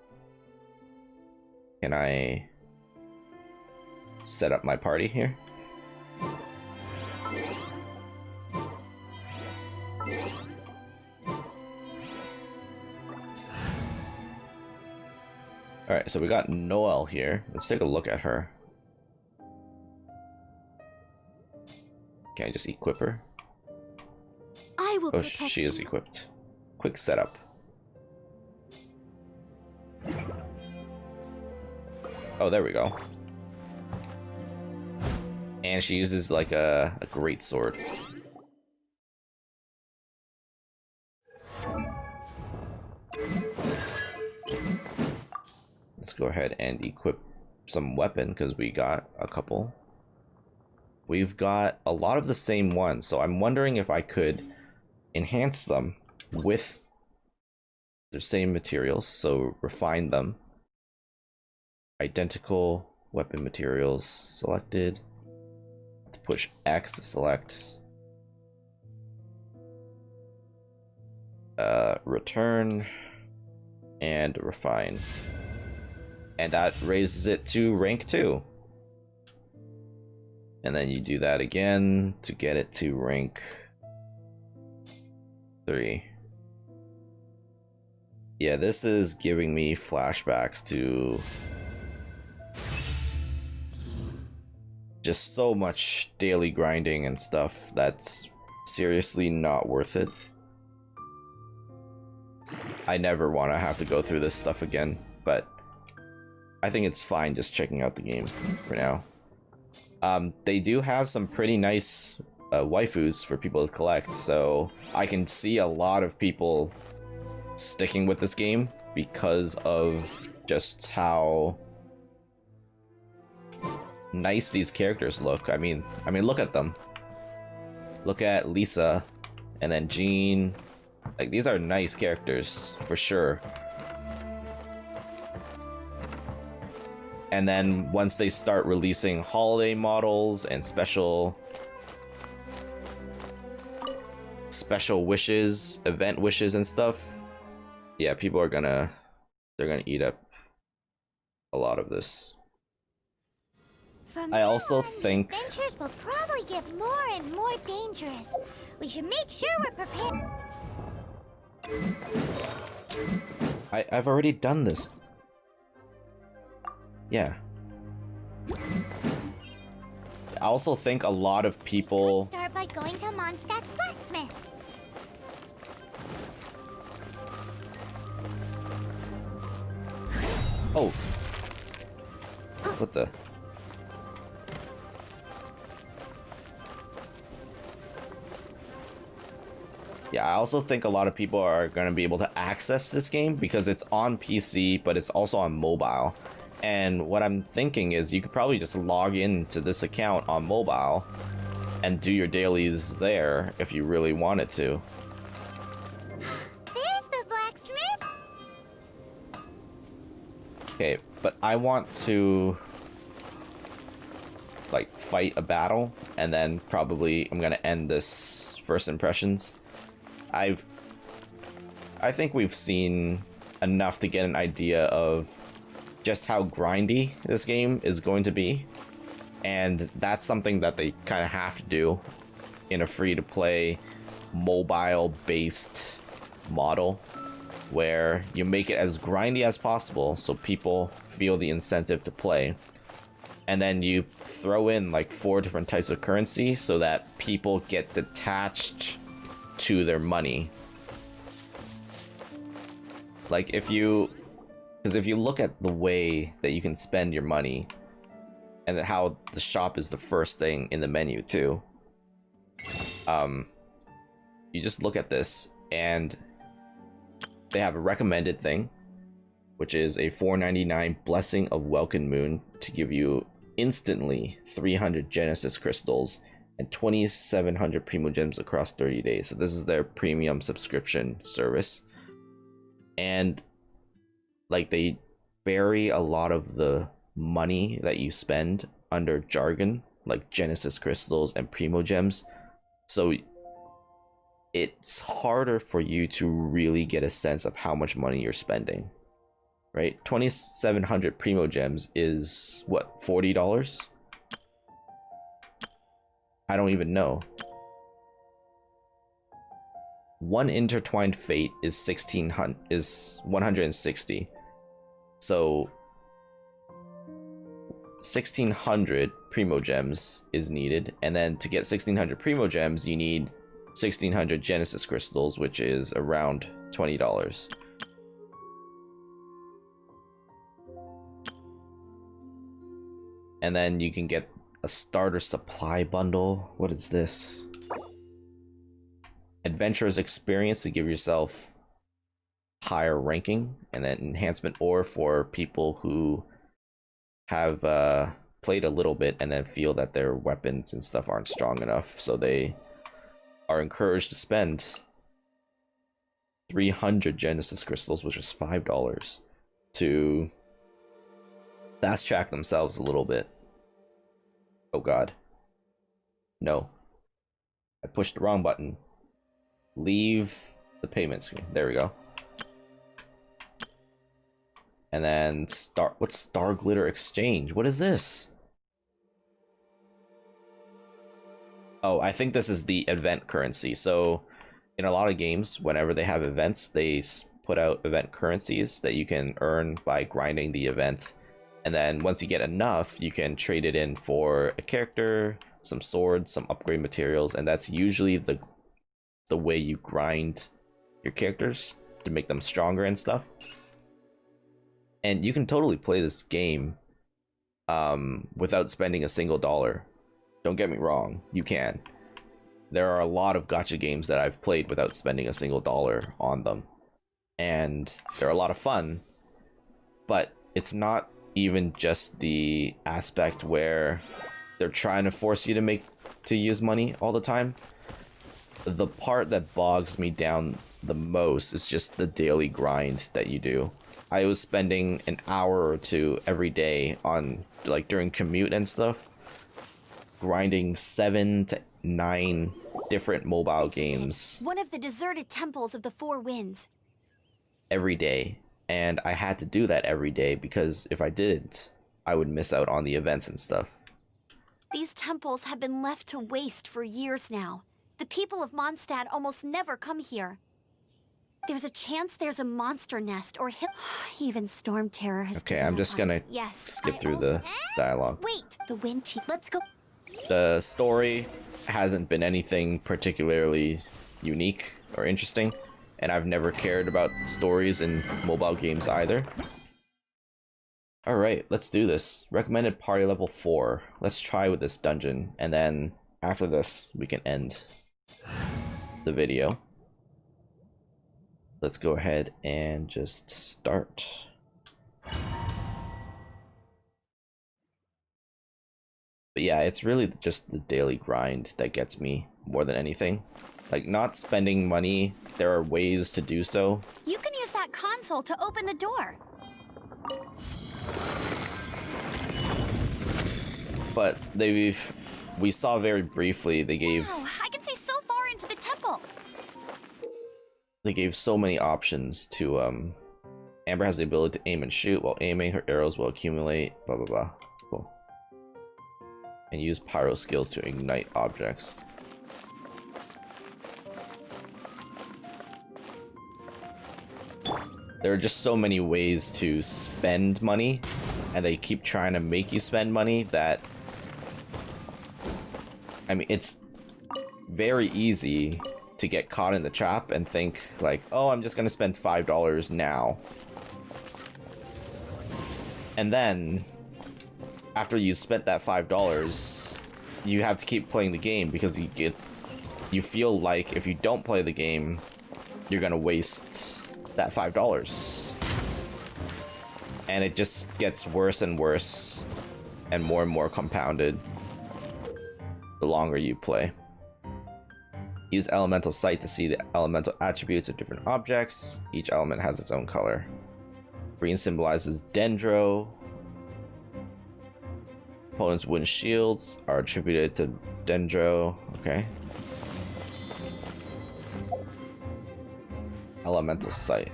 Can I set up my party here? Alright, so we got Noelle here. Let's take a look at her. Can I just equip her? I will Oh, protect she is you. equipped. Quick setup. Oh, there we go. And she uses like a great sword. Let's go ahead and equip some weapon because we got a couple. We've got a lot of the same ones, so I'm wondering if I could enhance them with the same materials, so refine them. Identical weapon materials selected. To push X to select. Return and refine. And that raises it to rank 2. And then you do that again to get it to rank 3. Yeah, this is giving me flashbacks to just so much daily grinding and stuff that's seriously not worth it. I never want to have to go through this stuff again, but I think it's fine just checking out the game for now. They do have some pretty nice waifus for people to collect, so I can see a lot of people sticking with this game because of just how nice these characters look. I mean, look at them. Look at Lisa, and then Jean. Like, these are nice characters for sure. And then once they start releasing holiday models and special wishes, event wishes and stuff, Yeah, people are gonna eat up a lot of this. From I now also on, think the adventures will probably get more and more dangerous. We should make sure we're prepared. I've already done this. Yeah. I also think a lot of people... Start by going to Mondstadt's blacksmith. Oh. What the... Yeah, I also think a lot of people are going to be able to access this game because it's on PC, but it's also on mobile. And what I'm thinking is you could probably just log into this account on mobile and do your dailies there if you really wanted to. There's the blacksmith. Okay, but I want to like fight a battle and then probably I'm going to end this first impressions. I think we've seen enough to get an idea of just how grindy this game is going to be, and that's something that they kind of have to do in a free-to-play mobile-based model where you make it as grindy as possible so people feel the incentive to play, and then you throw in like 4 different types of currency so that people get detached to their money. Like if you look at the way that you can spend your money and how the shop is the first thing in the menu too, you just look at this and they have a recommended thing, which is a $4.99 Blessing of Welkin Moon to give you instantly 300 Genesis crystals and 2,700 Primo Gems across 30 days. So this is their premium subscription service. And like they bury a lot of the money that you spend under jargon, like Genesis crystals and Primo Gems. So it's harder for you to really get a sense of how much money you're spending. Right? 2,700 Primo Gems is what, $40? I don't even know. One Intertwined Fate is 160. So 1,600 Primo Gems is needed, and then to get 1,600 Primo Gems, you need 1,600 Genesis crystals, which is around $20. And then you can get a starter supply bundle. What is this? Adventurer's experience to give yourself higher ranking, and then enhancement ore for people who have played a little bit and then feel that their weapons and stuff aren't strong enough, so they are encouraged to spend 300 Genesis crystals, which is $5, to fast track themselves a little bit. Oh god. No. I pushed the wrong button. Leave the payment screen. There we go. And then what's Star Glitter Exchange? What is this? Oh, I think this is the event currency. So in a lot of games, whenever they have events, they put out event currencies that you can earn by grinding the event. And then once you get enough, you can trade it in for a character, some swords, some upgrade materials, and that's usually the way you grind your characters to make them stronger and stuff. And you can totally play this game without spending a single dollar. Don't get me wrong, you can. There are a lot of gacha games that I've played without spending a single dollar on them. And they're a lot of fun, but it's not even just the aspect where they're trying to force you to use money all the time. The part that bogs me down the most is just the daily grind that you do. I was spending an hour or two every day on, like, during commute and stuff, grinding 7 to 9 different mobile games. One of the deserted temples of the Four Winds. every day, and I had to do that every day because if I didn't, I would miss out on the events and stuff. These temples have been left to waste for years now. The people of Mondstadt almost never come here. There's a chance there's a monster nest or even Storm Terror has. Okay, I'm just gonna skip through the dialogue. Wait, the wind team. Let's go. The story hasn't been anything particularly unique or interesting, and I've never cared about stories in mobile games either. Alright, let's do this. Recommended party level 4. Let's try with this dungeon, and then after this, we can end the video. Let's go ahead and just start. But yeah, it's really just the daily grind that gets me more than anything. Like, not spending money, there are ways to do so. You can use that console to open the door. But we saw very briefly, they gave... Wow, I can see so far into the temple. They gave so many options to, Amber has the ability to aim and shoot. While aiming, her arrows will accumulate, blah blah blah. Cool. And use pyro skills to ignite objects. There are just so many ways to spend money, and they keep trying to make you spend money that... I mean, it's very easy to get caught in the trap and think like, oh, I'm just gonna spend $5 now. And then, after you spent that $5, you have to keep playing the game because you feel like if you don't play the game, you're gonna waste that $5. And it just gets worse and worse and more compounded the longer you play. Use elemental sight to see the elemental attributes of different objects. Each element has its own color. Green symbolizes Dendro. Opponents' wind shields are attributed to Dendro. Okay. Elemental sight.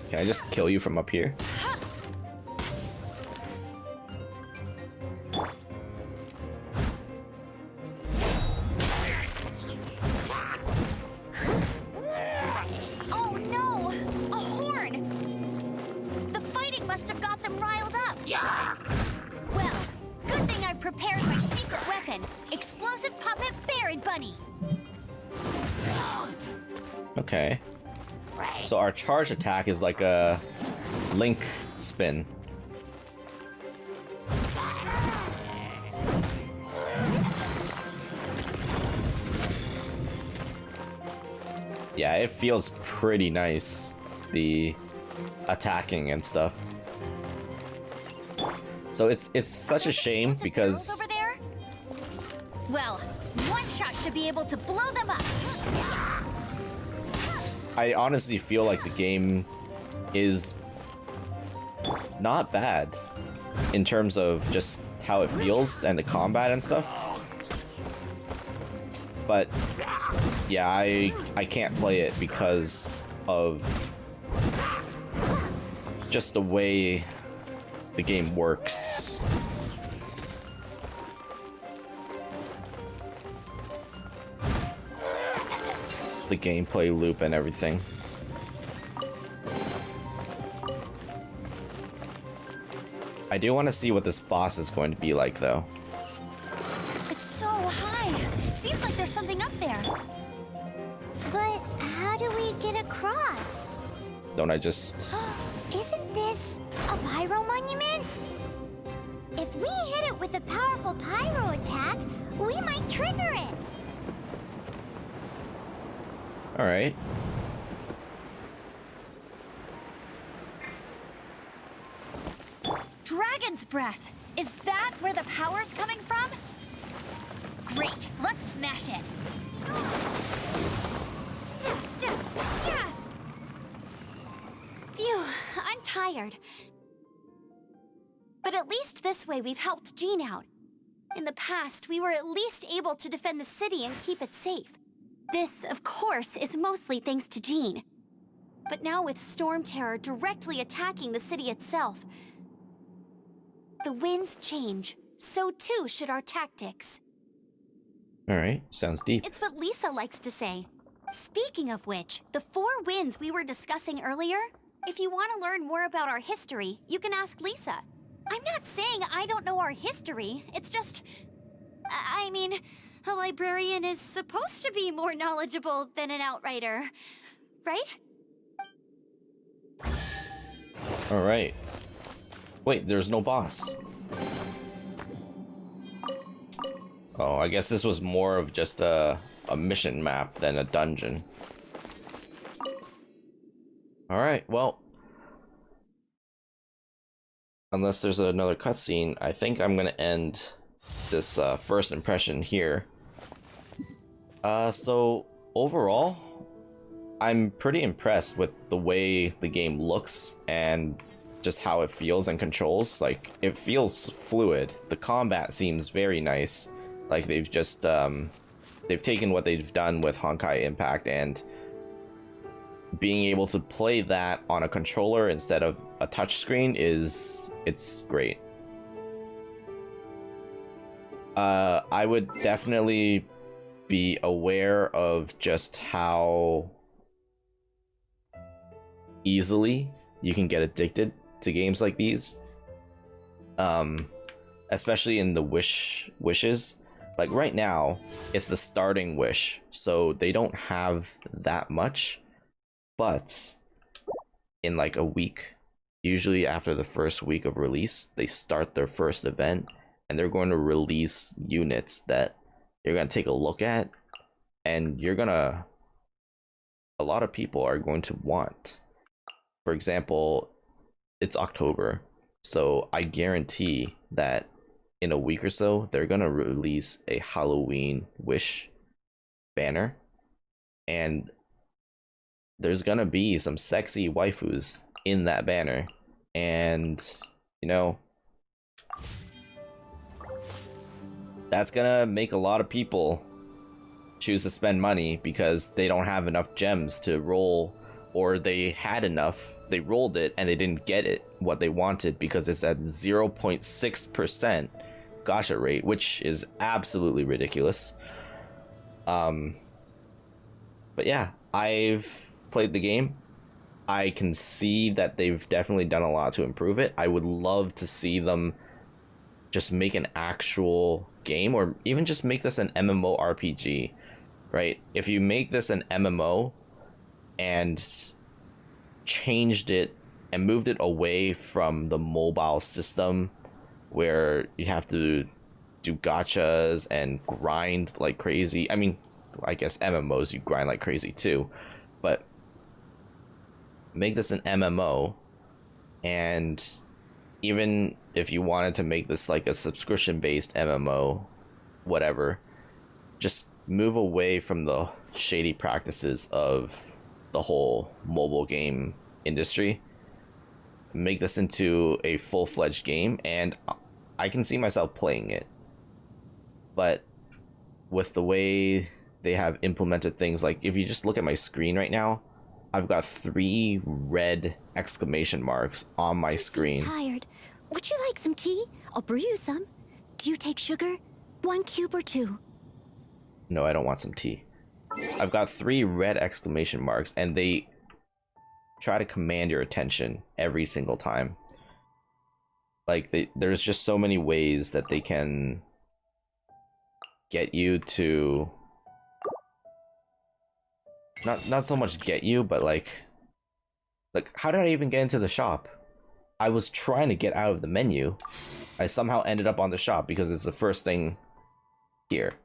Can I just kill you from up here? Oh no! A horn! The fighting must have got them riled up. Yeah. Well, good thing I prepared my secret weapon, explosive puppet Buried Bunny. Okay. So our charge attack is like a Link spin. Yeah, it feels pretty nice, the attacking and stuff. So it's such a shame because... Over there? Well, one shot should be able to blow them up. I honestly feel like the game is not bad in terms of just how it feels and the combat and stuff. But yeah, I can't play it because of just the way the game works. The gameplay loop and everything. I do want to see what this boss is going to be like, though. It's so high. Seems like there's something up there. But how do we get across? Don't I just... Isn't this a pyro monument? If we hit it with a powerful pyro attack, we might trigger it. Alright. Dragon's breath! Is that where the power's coming from? Great, let's smash it! Phew, I'm tired. But at least this way we've helped Jean out. In the past, we were at least able to defend the city and keep it safe. This, of course, is mostly thanks to Jean. But now with Storm Terror directly attacking the city itself, the winds change. So too should our tactics. Alright, sounds deep. It's what Lisa likes to say. Speaking of which, the 4 winds we were discussing earlier, if you want to learn more about our history, you can ask Lisa. I'm not saying I don't know our history, it's just... I mean, a librarian is supposed to be more knowledgeable than an outrider, right? Alright. Wait, there's no boss. Oh, I guess this was more of just a mission map than a dungeon. Alright, well... unless there's another cutscene, I think I'm gonna end this first impression here. So, overall, I'm pretty impressed with the way the game looks and just how it feels and controls. Like, it feels fluid. The combat seems very nice. Like, they've just, they've taken what they've done with Honkai Impact and being able to play that on a controller instead of a touchscreen it's great. I would definitely be aware of just how easily you can get addicted to games like these. Especially in the wishes. Like right now, it's the starting wish, so they don't have that much. But in like a week, usually after the first week of release, they start their first event, and they're going to release units that you're going to take a look at, and a lot of people are going to want. For example, it's October, so I guarantee that in a week or so, they're going to release a Halloween wish banner, and there's going to be some sexy waifus in that banner, and, you know, that's gonna make a lot of people choose to spend money because they don't have enough gems to roll, or they had enough, they rolled it and they didn't get it what they wanted because it's at 0.6% gacha rate, which is absolutely ridiculous. But yeah, I've played the game. I can see that they've definitely done a lot to improve it. I would love to see them just make an actual game, or even just make this an MMORPG, right? If you make this an MMO and changed it and moved it away from the mobile system where you have to do gachas and grind like crazy. I mean, I guess MMOs you grind like crazy too, but make this an MMO, and even if you wanted to make this like a subscription-based MMO, whatever, just move away from the shady practices of the whole mobile game industry. Make this into a full-fledged game, and I can see myself playing it. But with the way they have implemented things, like if you just look at my screen right now, I've got 3 red exclamation marks on my screen. I'm tired. Would you like some tea? I'll brew you some. Do you take sugar? 1 cube or 2? No, I don't want some tea. I've got 3 red exclamation marks, and they try to command your attention every single time. Like, there's just so many ways that they can get you to... Not so much get you, but like, how did I even get into the shop? I was trying to get out of the menu. I somehow ended up on the shop because it's the first thing here.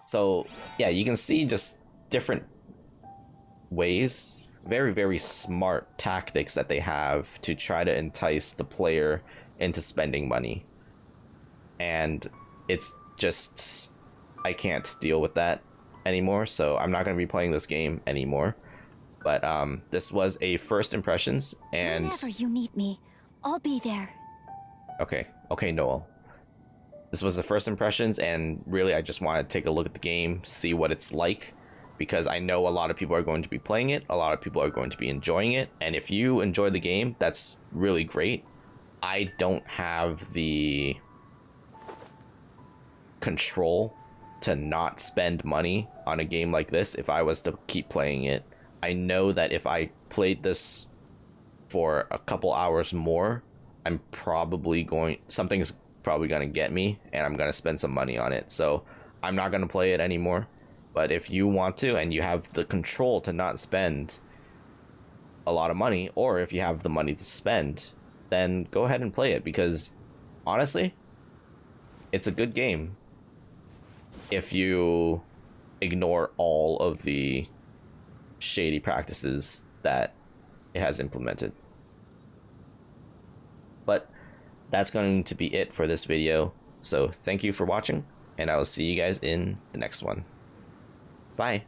So yeah, you can see just different ways, very, very smart tactics that they have to try to entice the player into spending money. And it's just, I can't deal with that anymore, so I'm not going to be playing this game anymore. But this was a first impressions, and whenever you need me, I'll be there. Okay, Noel. This was the first impressions, and really I just want to take a look at the game, see what it's like, because I know a lot of people are going to be playing it, a lot of people are going to be enjoying it, and if you enjoy the game, that's really great. I don't have the control to not spend money on a game like this if I was to keep playing it. I know that if I played this for a couple hours more, something's probably going to get me, and I'm going to spend some money on it. So I'm not going to play it anymore. But if you want to, and you have the control to not spend a lot of money, or if you have the money to spend, then go ahead and play it, because honestly, it's a good game if you ignore all of the shady practices that it has implemented. But that's going to be it for this video. So thank you for watching, and I will see you guys in the next one. Bye.